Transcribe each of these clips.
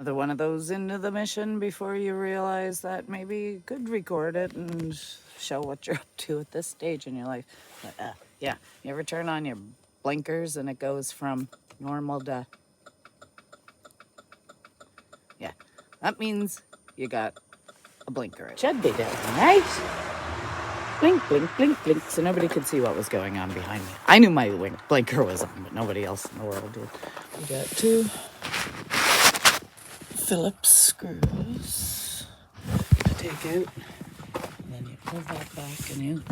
Another one of those into the mission before you realize that maybe you could record it and show what you're up to at this stage in your life. But yeah, you ever turn on your blinkers and it goes from normal to... Yeah, that means you got a blinker. It should be down, right? Blink, blink, blink, blink, so nobody could see what was going on behind me. I knew my blinker was on, but nobody else in the world did. We got 2 Phillips screws to take out. And then you pull that back and out.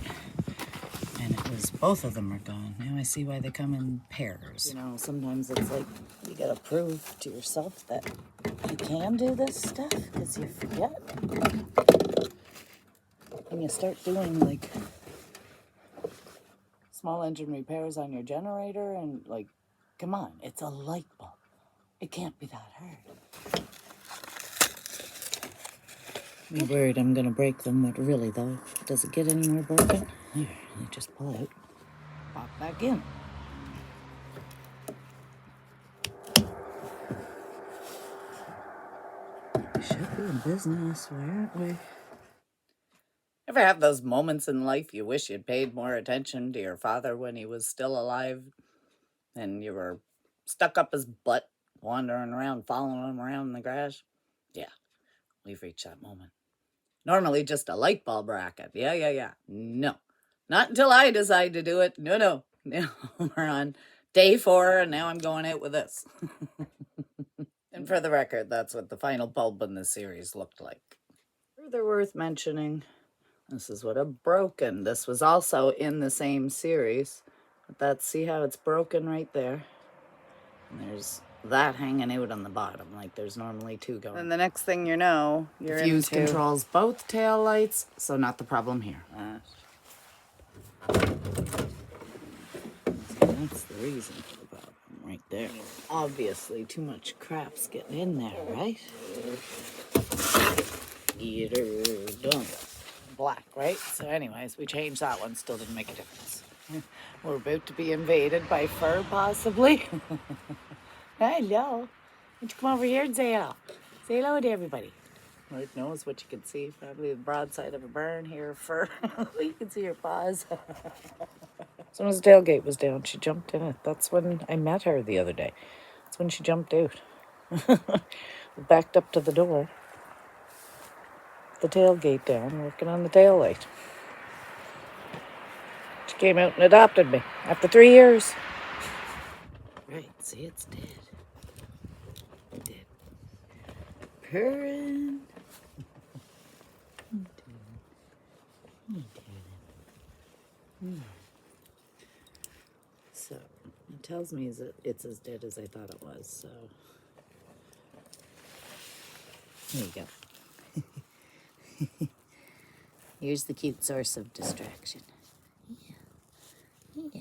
And it was, both of them are gone. Now I see why they come in pairs. You know, sometimes it's like you gotta prove to yourself that you can do this stuff, because you forget. When you start doing like small engine repairs on your generator and like, come on, it's a light bulb. It can't be that hard. I'm worried I'm gonna break them, but really though, does it get any more broken? There, they just pull out, pop back in. We should be in business, why aren't we? Ever have those moments in life you wish you'd paid more attention to your father when he was still alive and you were stuck up his butt, wandering around, following him around in the garage? Yeah, we've reached that moment. Normally just a light bulb racket. Yeah. No, not until I decide to do it. No. Now we're on day 4 and now I'm going out with this. And for the record, that's what the final bulb in the series looked like. Further worth mentioning, this is what I've broken. This was also in the same series. But see how it's broken right there? And there's that hanging out on the bottom, like there's normally 2 going. And the next thing you know, your fuse controls both tail lights, so not the problem here. So that's the reason for the problem right there. Obviously, too much crap's getting in there, right? Get her done. Black, right? So anyways, we changed that one, still didn't make a difference. We're about to be invaded by fur, possibly. Hello. Why don't you come over here and say hello? Say hello to everybody. Lord knows what you can see. Probably the broadside of a barn here, fur. You can see her paws. As soon as the tailgate was down, she jumped in it. That's when I met her the other day. That's when she jumped out. We backed up to the door. The tailgate down, working on the tail light. She came out and adopted me after 3 years. Right, see, it's dead. Dead. Purring. So, it tells me that it's as dead as I thought it was, so. There you go. Here's the cute source of distraction. Yeah.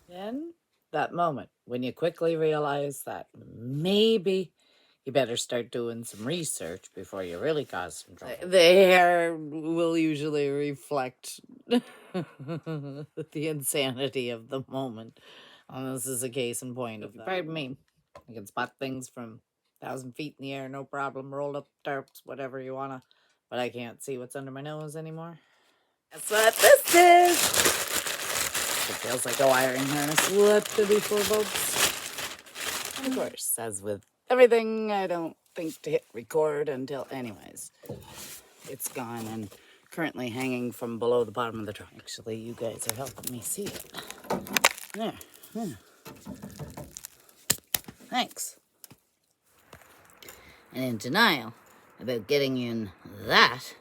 Then, that moment when you quickly realize that maybe you better start doing some research before you really cause some trouble. The hair will usually reflect the insanity of the moment. And this is a case in point of that. Pardon me. You can spot things from 1,000 feet in the air, no problem. Roll up tarps, whatever you wanna. But I can't see what's under my nose anymore. That's what this is. It feels like a wiring harness. What to be for, folks? And of course, as with everything, I don't think to hit record until, anyways, it's gone and currently hanging from below the bottom of the trunk. Actually, you guys are helping me see it. There. Thanks. And in denial about getting in that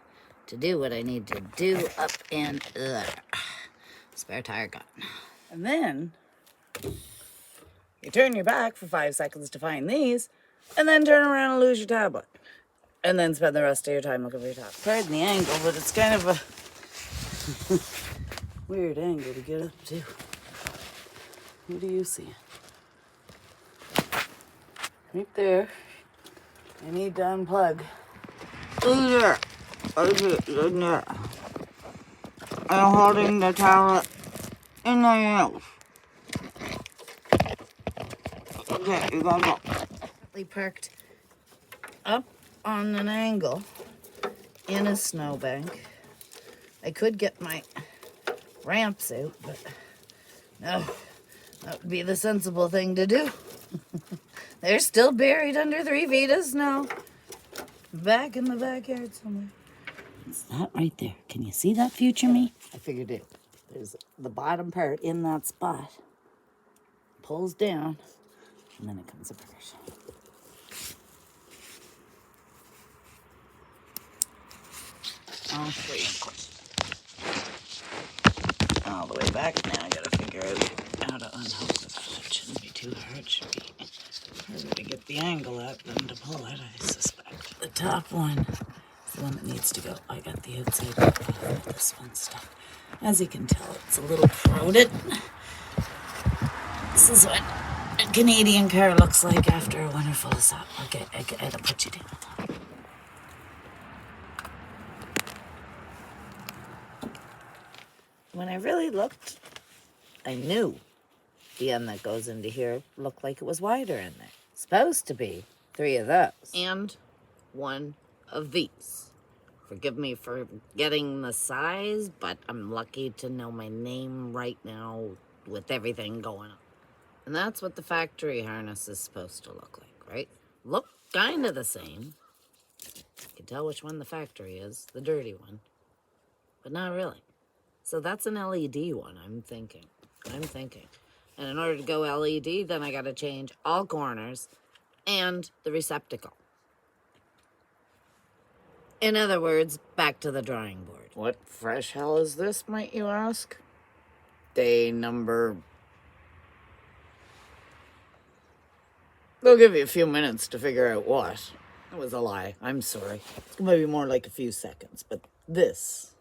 to do what I need to do up in there. Spare tire gone. And then you turn your back for 5 seconds to find these, and then turn around and lose your tablet. And then spend the rest of your time looking for your tablet. Pardon the angle, but it's kind of a weird angle to get up to. What do you see? Right there. I need to unplug. In there. In there. I'm holding the tablet in my mouth. Okay, you gotta go. conveniently parked up on an angle in a snowbank. I could get my ramps out, but no, that would be the sensible thing to do. They're still buried under 3 feet of snow. Back in the backyard somewhere. It's that right there. Can you see that, future me? I figured it. There's the bottom part in that spot. Pulls down, and then it comes apart. I'll show you. All the way back now. I gotta figure out how to unhook it. It shouldn't be too hard. It should be harder to get the angle at than to pull it, I suspect. The top one is the one that needs to go. I got the outside of this one stuck. As you can tell, it's a little corroded. This is what a Canadian car looks like after a winter full of snow. Okay, I gotta put you down. When I really looked, I knew the end that goes into here looked like it was wider in there. Supposed to be 3 of those. And 1 of these. Forgive me for getting the size, but I'm lucky to know my name right now with everything going on. And that's what the factory harness is supposed to look like, right? Look kind of the same. You can tell which one the factory is, the dirty one. But not really. So that's an LED one, I'm thinking. And in order to go LED, then I gotta change all corners and the receptacle. In other words, back to the drawing board. What fresh hell is this, might you ask? Day number... They'll give you a few minutes to figure out what. It was a lie. I'm sorry. It's gonna be more like a few seconds, but this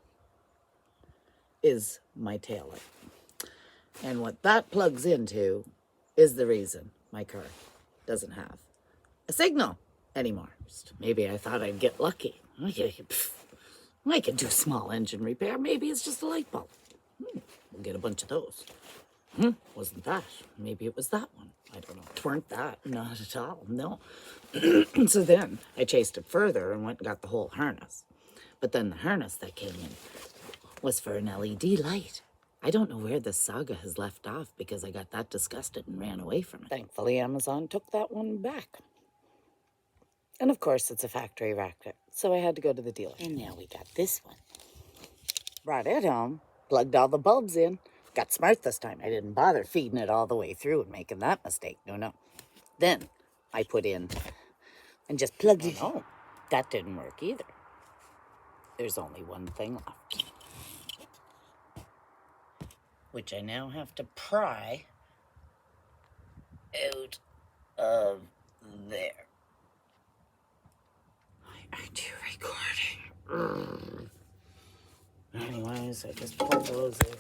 is my taillight. And what that plugs into is the reason my car doesn't have a signal anymore. Maybe I thought I'd get lucky. I could do small engine repair. Maybe it's just a light bulb. We'll get a bunch of those. Wasn't that? Maybe it was that one. I don't know. It weren't that. Not at all. No. So then I chased it further and went and got the whole harness. But then the harness that came in was for an LED light. I don't know where this saga has left off because I got that disgusted and ran away from it. Thankfully, Amazon took that one back. And of course, it's a factory racket, so I had to go to the dealer. And now we got this one. Brought it home, plugged all the bulbs in. Got smart this time. I didn't bother feeding it all the way through and making that mistake. No. Then I put in and just plugged it in. That didn't work either. There's only one thing left, which I now have to pry out of there. Why aren't you recording? Anyways, I just pulled those out.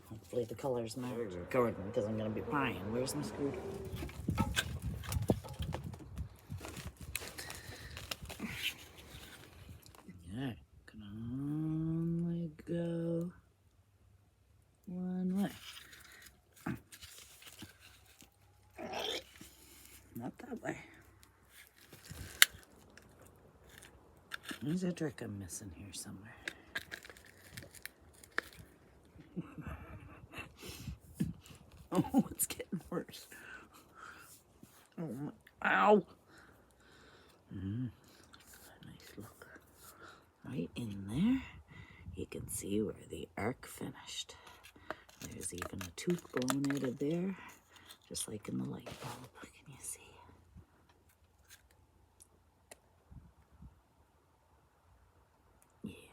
Hopefully the color's not recording because I'm going to be prying. Where's my screwdriver? Yeah, can only go one way. Not that way. There's a trick I'm missing here somewhere. Oh, it's getting worse. Oh, my. Ow. Nice look. Right in there, you can see where the arc finished. There's even a tooth blown out of there, just like in the light bulb. Can you see? Yeah,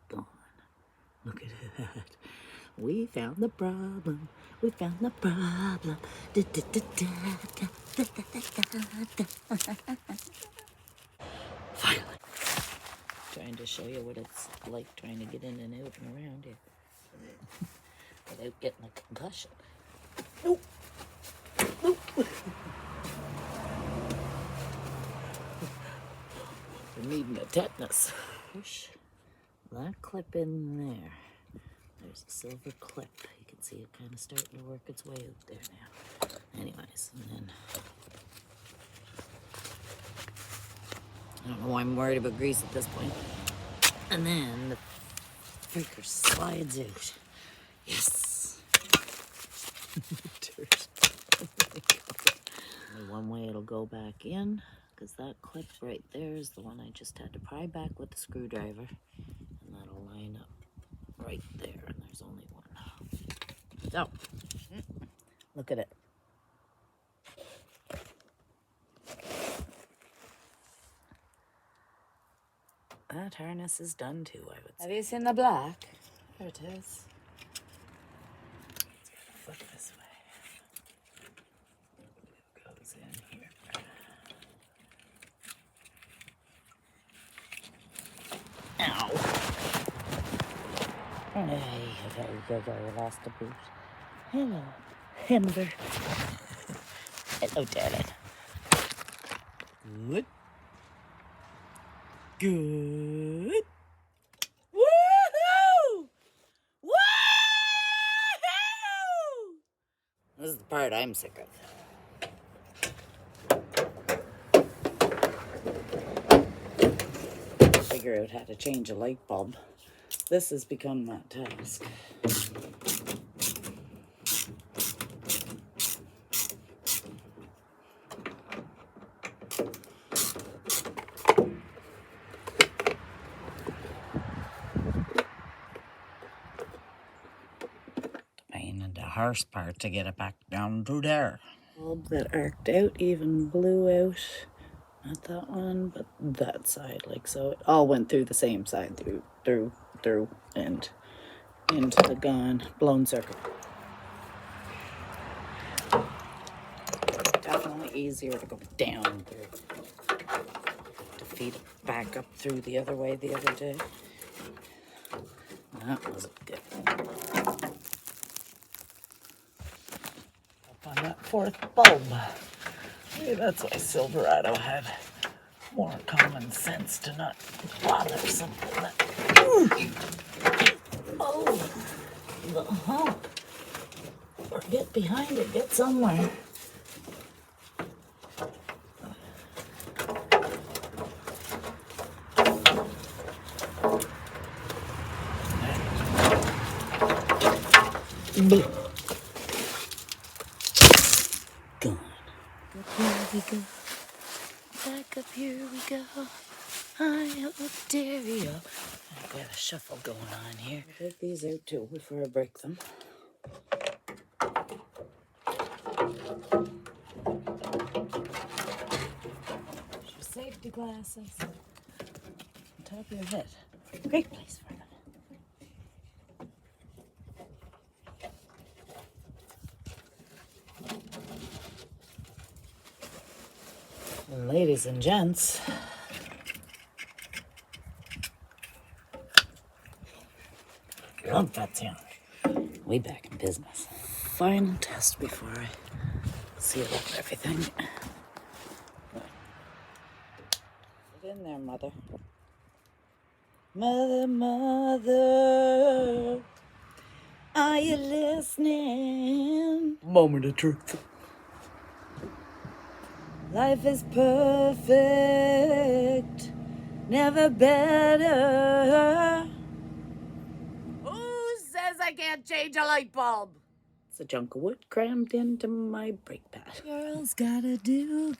gone. Look at that. We found the problem. We found the problem. Finally. Trying to show you what it's like trying to get in and out and around here without getting a concussion. Nope. We're needing a tetanus. Push that clip in there. There's a silver clip. You can see it kind of starting to work its way out there now. Anyways, and then I don't know why I'm worried about grease at this point. And then the freaker slides out. Yes. Dirt. Only one way it'll go back in, because that clip right there is the one I just had to pry back with the screwdriver. And that'll line up right there, and there's only one. So, look at it. That harness is done too, I would say. Have you seen the black? There it is. It's gonna flip this way. It goes in here. Ow. Hey, you lost a boot. Hello, Henver. Hello, darling. Good. Good. Woohoo! Woohoo! This is the part I'm sick of. Figure out how to change a light bulb. This has become that task. And the harsh part to get it back down to there. Bulb that arced out even blew out. Not that one, but that side, like so. It all went through the same side, through, and into the blown circuit. Definitely easier to go down through. To feed it back up through the other way the other day. That wasn't good. Up on that fourth bulb. Maybe that's why Silverado had more common sense to not bother something that... Oh, the hump. Or get behind it, get somewhere. Boom. Gone. Here we go. Back up, here we go. High up stereo. I've got a shuffle going on here. I'll take these out too before I break them. Your safety glasses. On top of your head. Great place for them. And ladies and gents, love that sound. We back in business. Final test before I seal up everything. Get in there, mother. Mother, are you listening? Moment of truth. Life is perfect, never better. Who says I can't change a light bulb? It's a chunk of wood crammed into my brake pad. Girls gotta do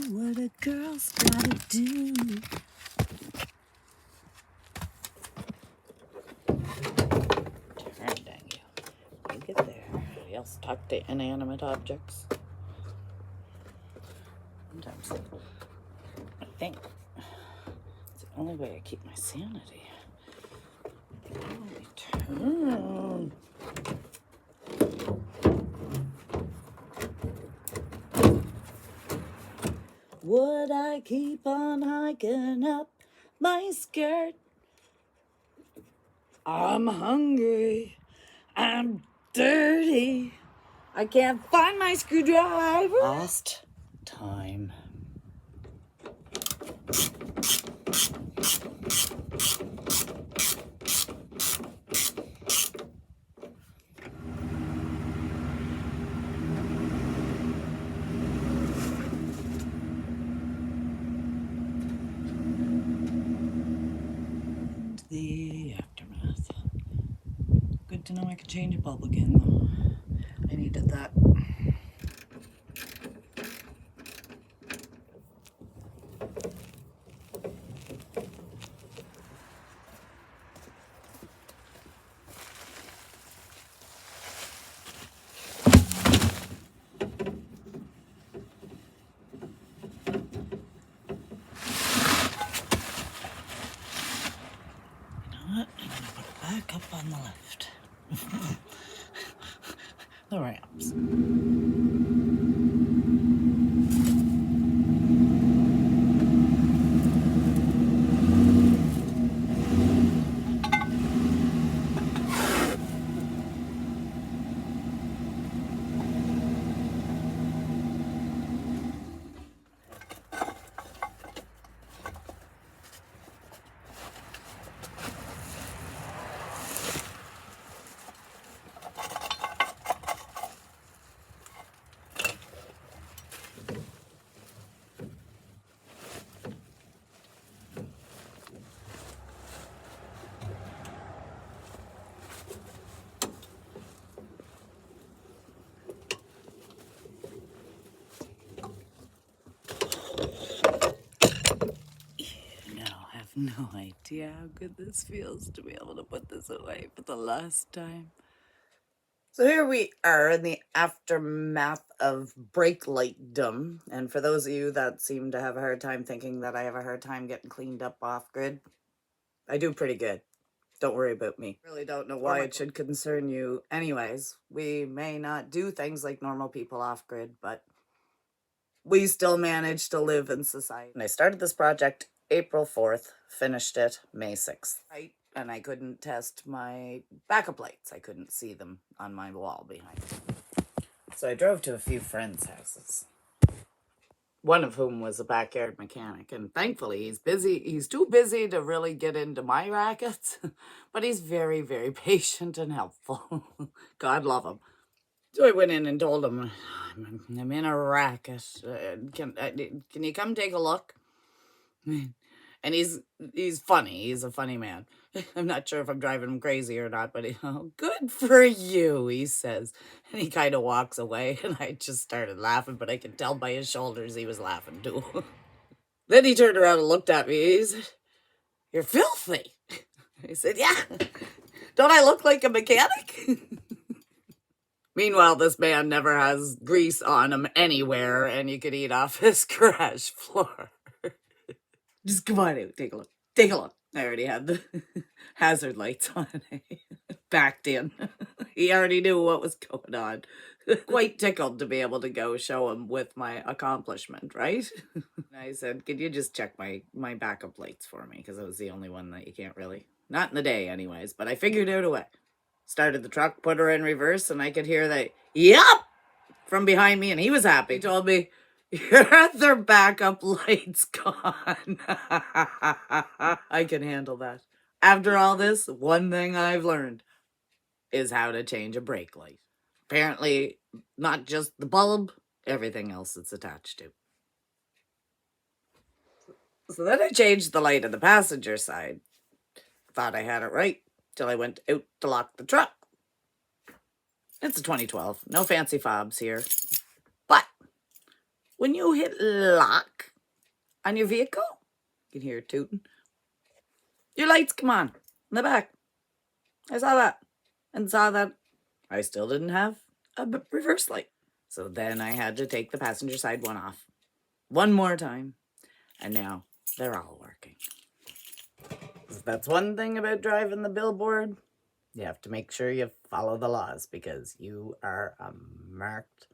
what a girl's gotta do. Turn, dang you. You get there. Anybody else talk to inanimate objects? Sometimes I think it's the only way I keep my sanity. Let me turn. Would I keep on hiking up my skirt? I'm hungry. I'm dirty. I can't find my screwdriver. Last time. The aftermath. Good to know I could change a bulb again, though. I needed that. Back up on the left. The ramps. No idea how good this feels to be able to put this away for the last time. So here we are in the aftermath of brake lightdom. And for those of you that seem to have a hard time thinking that I have a hard time getting cleaned up off grid, I do pretty good. Don't worry about me. I really don't know why it should concern you. Anyways, we may not do things like normal people off grid, but we still manage to live in society. And I started this project April 4th, finished it May 6th. And I couldn't test my backup lights. I couldn't see them on my wall behind me. So I drove to a few friends' houses, one of whom was a backyard mechanic. And thankfully, he's busy. He's too busy to really get into my rackets, but he's very, very patient and helpful. God love him. So I went in and told him, I'm in a racket. Can you come take a look? And he's funny. He's a funny man. I'm not sure if I'm driving him crazy or not, but good for you, he says. And he kind of walks away, and I just started laughing, but I could tell by his shoulders he was laughing too. Then he turned around and looked at me. He said, "You're filthy." I said, "Yeah. Don't I look like a mechanic?" Meanwhile, this man never has grease on him anywhere, and you could eat off his garage floor. Just come on out, take a look. Take a look. I already had the hazard lights on. Backed in. He already knew what was going on. Quite tickled to be able to go show him with my accomplishment, right? And I said, could you just check my backup lights for me? Because it was the only one that you can't really... Not in the day anyways, but I figured out a way. Started the truck, put her in reverse, and I could hear the, "Yup!" from behind me, and he was happy. He told me, "Your other backup light's gone." I can handle that. After all this, one thing I've learned is how to change a brake light. Apparently, not just the bulb, everything else it's attached to. So then I changed the light on the passenger side. Thought I had it right, till I went out to lock the truck. It's a 2012. No fancy fobs here. But when you hit lock on your vehicle, you can hear it tooting. Your lights come on in the back. I saw that. And saw that I still didn't have a reverse light. So then I had to take the passenger side one off. One more time. And now they're all working. That's one thing about driving the billboard. You have to make sure you follow the laws because you are a marked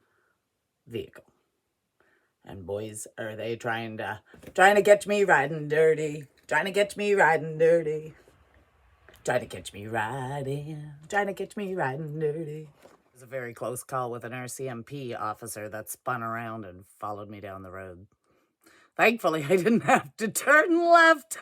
vehicle. And boys, are they trying to catch me riding dirty. Trying to catch me riding dirty. Trying to catch me riding. Trying to catch me riding dirty. It was a very close call with an RCMP officer that spun around and followed me down the road. Thankfully, I didn't have to turn left.